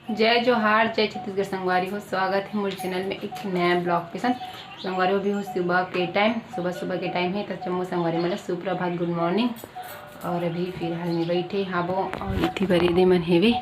जय जोहार, जय छत्तीसगढ़। संगवारी हो, स्वागत है मेरे चैनल में एक नया ब्लॉग के साथ। संगवारी हो भी हो सुबह के टाइम है। तो चमो संगवारी मतलब सुप्रभात, गुड मॉर्निंग। और अभी फिलहाल में बैठे हाबो और इतनी बड़ी दीदी मन हेवे।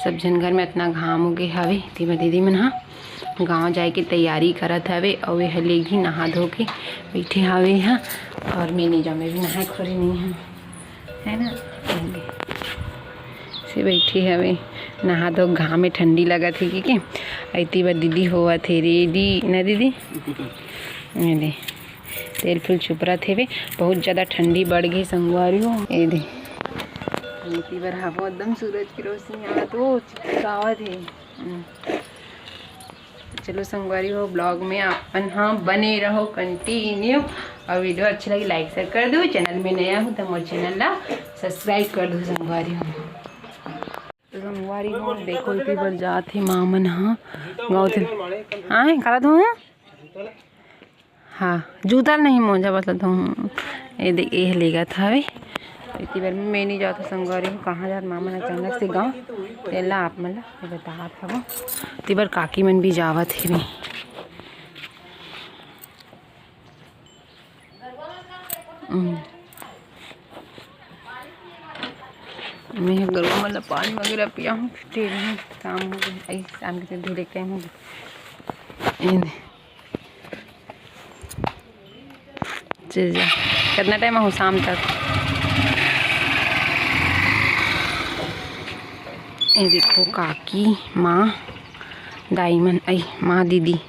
सब जन घर में इतना घाम हो गए हवे। इतनी बड़ी दीदी मन हाँ गाँव जाए के तैयारी करत हवे और वे हले भी नहा धो के बैठे हवे हाँ। और मैं नहीं जाऊँ, मैं भी नहाए खोरे नहीं हूँ है ना, से बैठी हवे नहा दो। घाम में ठंडी लगा थी कि इतनी बार दीदी हुआ थे रेडी ना दीदी। दे तेल फूल चुपरा थे वे, बहुत ज़्यादा ठंडी बढ़ गई संगवारी हो। ये दे इतनी बार हवा एकदम सूरज की रोशनी आ तो चिपकावत है। चलो संगवारी हो, ब्लॉग में अपन हाँ बने रहो कंटिन्यू। और वीडियो अच्छी लगी लाइक शेयर कर दो। चैनल में नया हूँ तो मोर चैनल ला सब्सक्राइब कर दो संगवारी हो। संगवारी हो देखो इतनी बार जाते मामन हाँ गाँव थे हाँ खड़ा तो हूँ हाँ जूता नहीं मोजा बतलाता हूँ। ये देख ये लेगा था वे इतनी बार मैं नहीं जाता संगवारी हूँ। कहाँ जात मामन अचानक से गाँव तेला आप मतलब बता था। इतनी बार काकी मन भी जावत है भी। मैं गरबा मतलब पानी वगैरह पिया हूँ, फिर शाम हो गई, शाम के धीरे टाइम हो गई। चल जा कितना टाइम हो शाम तक। ये देखो काकी माँ दाई मन आई माँ दीदी।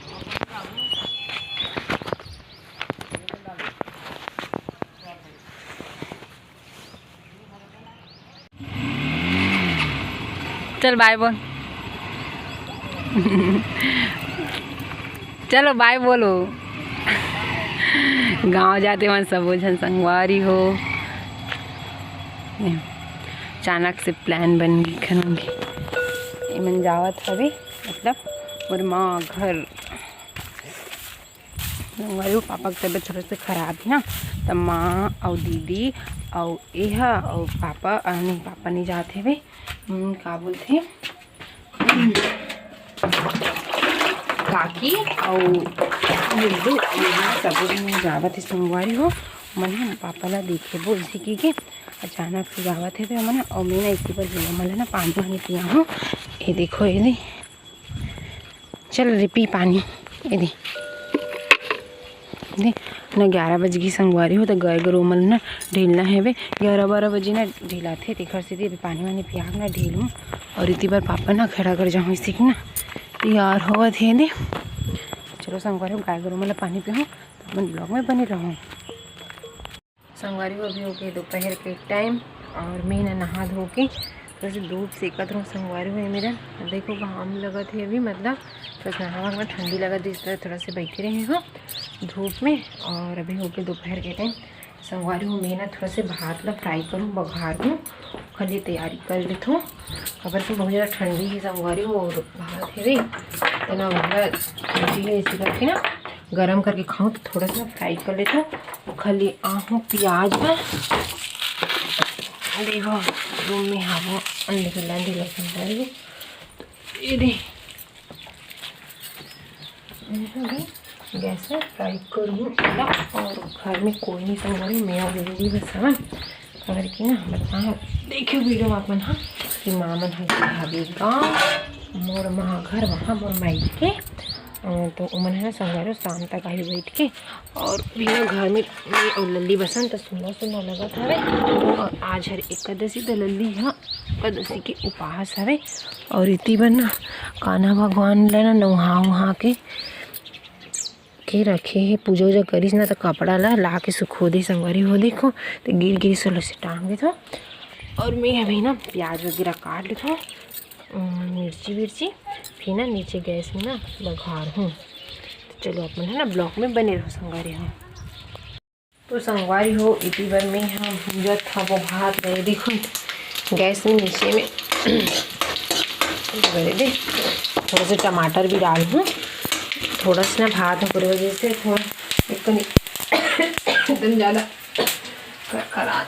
चल बाय बोल चलो बाय बोलो। गांव जाते मन सब जन संगवारी हो। अचानक से प्लान बन गई खनूंगी मन जावत हवे मतलब और माँ घर संगवारी। पापा की तबीयत थोड़ा सा खराब है ना, तो माँ और दीदी और यह और पापा नहीं पापा नहीं जाते हुए का बोलते काकी और गुड्डू सब जावत है संगवारी हो। मन पापा ला देखे बोल सी कि अचानक से जावत है मन। और मैं ना इसी पर जिला मतलब ना पानी वानी पिया हूँ। ये देखो ये दे चल रे पी पानी। ये दे ना 11 बज गई संगवारी हो तो गाय गरू मन ना ढीलना है वे 11-12 बजे ना ढीला थे। तेखर से अभी पानी वानी पिया ना ढीलूँ। और इतनी बार पापा ना खड़ा कर जाऊँ इसी की ना तैयार हुआ थे दे। चलो संगवारी हो गाय गरू मतलब पानी पियाँ तो अपन ब्लॉग में बने रहूँ। संगवारी हो अभी हो गए दोपहर के टाइम और मैं ना नहा धो के थोड़ा सा धूप सेकत रहूँ संगवारी हुए मेरा। देखो घाम लगा थे अभी मतलब थोड़ा नहावा में ठंडी लगा थी, इस तरह थोड़ा से बैठे रहे हो धूप में। और अभी हो गए दोपहर के टाइम संगवारी हूँ मैं ना थोड़ा से भात ला फ्राई करूँ बघार हूँ खाली तैयारी कर लेता हूँ। खबर से बहुत ज़्यादा ठंडी ही संगवारी हूँ और भात है तो ना मतलब ठंडी है इसी करके ना गरम करके खाऊँ तो थोड़ा सा फ्राई कर लेता हूँ। खाली आहूँ प्याज में देखो रूम में हाँ अंडे के लांडी लहसुन ये दे गैस में फ्राई करूँ। और घर में कोई नहीं संगवारी मैं और दीदी बस सामान अगर कि ना बता देखियो वीडियो अपन हाँ कि माँ मन हवे गाँव मोर माँ घर वहाँ मोर माई के तो उमन है ना संगवारी शाम तक आई बैठ के। और बिना घर में और लल्ली बसन तो सुंदर सुंदर लगा था। और आज हर एकादशी तो लल्ली हाँ एकादशी के उपवास हवे। और इतनी बार ना कान्हा भगवान ला ना नहा वहा के रखे है पूजा वूजा करीस ना तो कपड़ा ला के सुखो दे संगवारी हो। देखो तो गिर गिर सोलह से टांग देता। और मैं अभी ना प्याज वगैरह काट लेता हूँ मिर्ची विर्ची फिर ना नीचे गैस में ना बघार हूँ। तो चलो अपन है ना ब्लॉक में बने रहो संगवारी हो। तो संगवारी हो इतनी बार में हाँ भूजत था वो भात रहे देखो गैस में नीचे में दे थोड़ा सा टमाटर भी डाल हूँ। थोड़ा सा ना भात हो पूरी वजह से थोड़ा एकदम ज़्यादा करकरा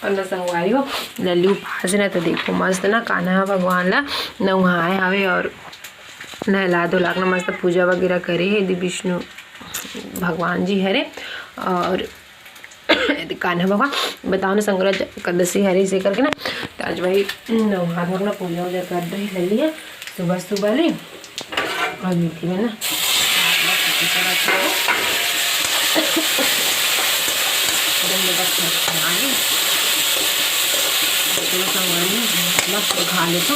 और न संगवारी हो लल्लू पास ना तो देखो मस्त ना कान्हा भगवान ला नहाए हवे और नहला धुला के मस्त पूजा वगैरह करे है विष्णु भगवान जी हरे और कान्हा भगवान बताओ ना संग्रह कदसी हरे से करके ना तो आज वही नहा धो पूजा वूजा कर रही लल्ली है सुबह सुबह ले और मीठी में ना खा लेता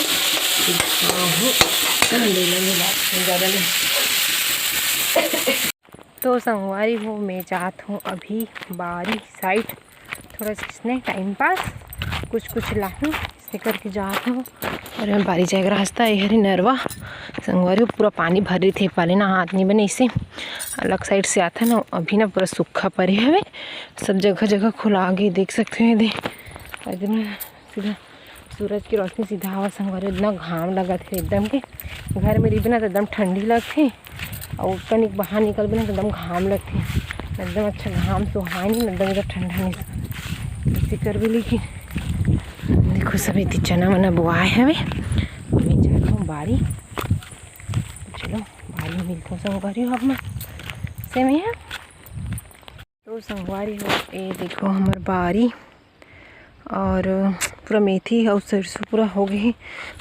तो संगवारी हो मैं चाहत हूँ अभी बारी साइड थोड़ा इसने टाइम पास कुछ लाऊँ इससे करके जात हूँ और मैं बारी जाएगा रास्ता है हरी नरवा संगवारी पूरा पानी भर रही थे पहले ना हाथ नहीं बने इसे अलग साइड से आता ना अभी ना पूरा सूखा पड़े हमें सब जगह जगह खुला आगे देख सकते हैं एकदम सीधा सूरज की रोशनी सीधा हवा संगवारी इतना घाम लगा थे एकदम के घर में रही बिना तो एकदम ठंडी लगती और कनिक बाहर निकल बिना तो एकदम घाम लगती एकदम अच्छा घाम सुहाए नहीं एकदम इधर ठंडा नहीं इसी कर भी लेकिन देखो सब इतनी चना वना बुआए हमें मैं जाता हूँ बारी चलो बारी मिलता हूँ संगवारी हो अब मैं से में है तो संगवारी हो ये देखो हमार बारी और पूरा मेथी और सरसों पूरा हो गई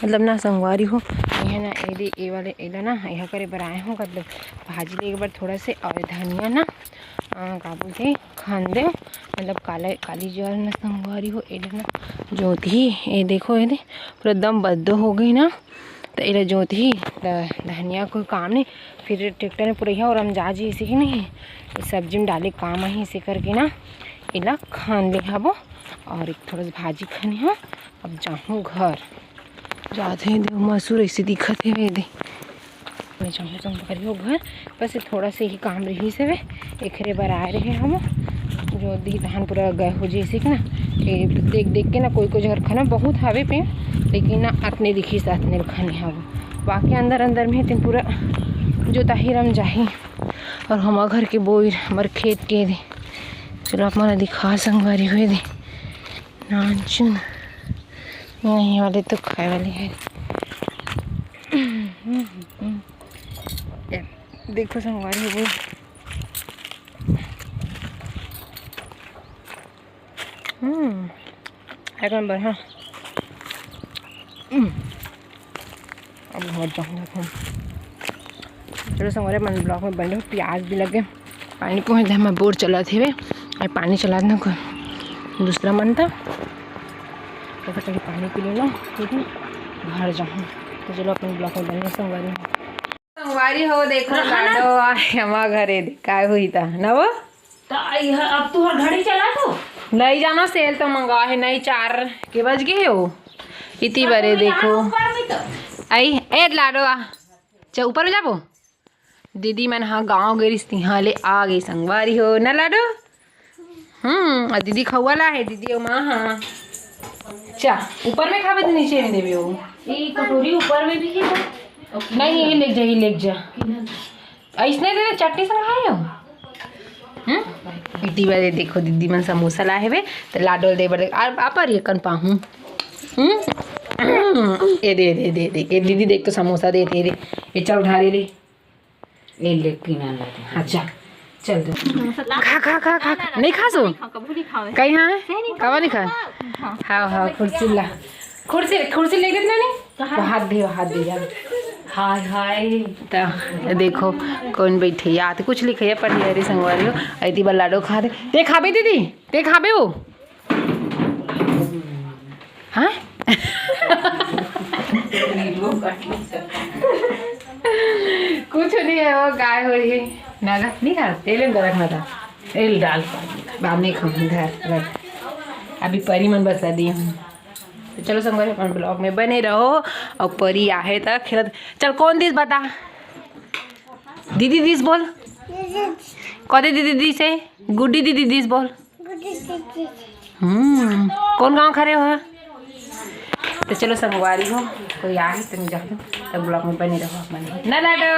मतलब ना संगवारी हो यह ना ये वाले एला ना यह करे बनाए हो मतलब भाजी ले एक बार थोड़ा से और धनिया ना का बोलते खांदे मतलब काली ज्वार ना संगवारी हो एला ना जोती ये देखो ये पूरा दम बद्दो हो गई ना तो एला जोती धनिया कोई काम नहीं फिर ट्रैक्टर में पूरा और हम जा जी इसी की नहीं सब्जी में डाले काम ही इसे करके ना एला खान ले हबो और एक थोड़ा सा भाजी खानी है अब जाऊँ घर जाते हैं देव मसूर ऐसे दिखत है दे मैं जाऊँ संगवारी हो घर बस थोड़ा से ही काम रही से वे एकरे बार आए रहे हम जो दी धान पूरा गए हो जैसे कि ना देख देख के ना कोई जगह खाना बहुत हवे पे लेकिन ना अपने दिखी साथ ने खाने हव बाकी अंदर अंदर में तीन पूरा जो ताहिरम जाही और हमारे घर के बोर हमारे खेत के दे चलो आप माना दिखा संगवारी हुए दे नाचुन नहीं वाले तो खाए वाले हैं देखो संगवारी हो एक नंबर हाँ अब बहुत जाऊँगा हम चलो संगवारी मन ब्लॉक में बन रहे प्याज भी लगे पानी पहुँच जाए मैं बोर चला थे वे और पानी चला ना कोई दूसरा मन था तो चलिए पानी पी लेना ठीक है घर जाऊँ तो चलो अपने ब्लॉक में बन संगवारी हो देखो लाडो हमारा घरे का हुई था ना वो अब तू घड़ी चला तो नहीं जाना सेल तो मंगा है नहीं 4 के बज गए हो इतनी बड़े देखो आई ए लाडो चल ऊपर में जाबो दीदी मैंने हाँ गाँव गई रिश्ती हाँ ले आ गई संगवारी हो ना लाडो और दीदी खौआ ला है दीदी ओ माँ हाँ चा ऊपर में खावे नीचे में देवे हो ये कटोरी ऊपर में भी है नहीं ये लेक जा ऐसने दे चटनी से खाए हो इटी बारे देखो दीदी मन समोसा लाए हुए तो लाडोल दे बड़े आप ये कन पाहूँ ये दे दे दे दे ये दीदी देख तो समोसा दे दे ये चल उठा रे ये लेकिन अच्छा चल खा खा खा खा नहीं खा सो कहीं हाँ कवा नहीं खा हाँ हाँ कुर्सी ले गए नहीं हाथ दे यार हाय हाय तो देखो कौन बैठे याद कुछ लिखे पढ़ी अरे संगवारी हो ऐती बार लाडो खा दे ते खाबे दीदी ते खाबे हो हाँ कुछ नहीं है वो गाय हो रही है नागा नहीं खा तेल में रखना था तेल डाल बाद में खाऊँ घर अभी परी मन बता दी हूँ तो चलो संगवारी अपन ब्लॉग में बने रहो और परी आहे तक खेलत चल कौन दिस बता दीदी दिस बोल कौन दीदी से गुड्डी दीदी दिस बोल कौन गाँव खड़े हो तो चलो संगवारी हो कोई आहे तुम जाओ तब ब्लॉग में बने रहो अपने ना लाडो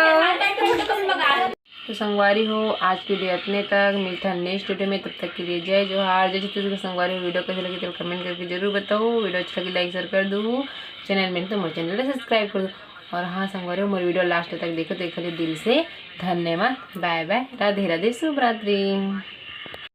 तो संगवारी हो आज के लिए इतने तक, मिलता है नेक्स्ट वीडियो में। तब तक के लिए जय जोहार। जय छत्तीसगढ़ संगवारी हो। वीडियो कैसे लगी तो कमेंट करके जरूर बताओ। वीडियो अच्छा लगी लाइक शेयर कर दो, चैनल में तो मोर चैनल सब्सक्राइब कर दो। और हाँ संगवारी हो, मोर वीडियो लास्ट तक देखो तो एक दिल से धन्यवाद। बाय बाय, राधे राधे, शुभ रात्रि।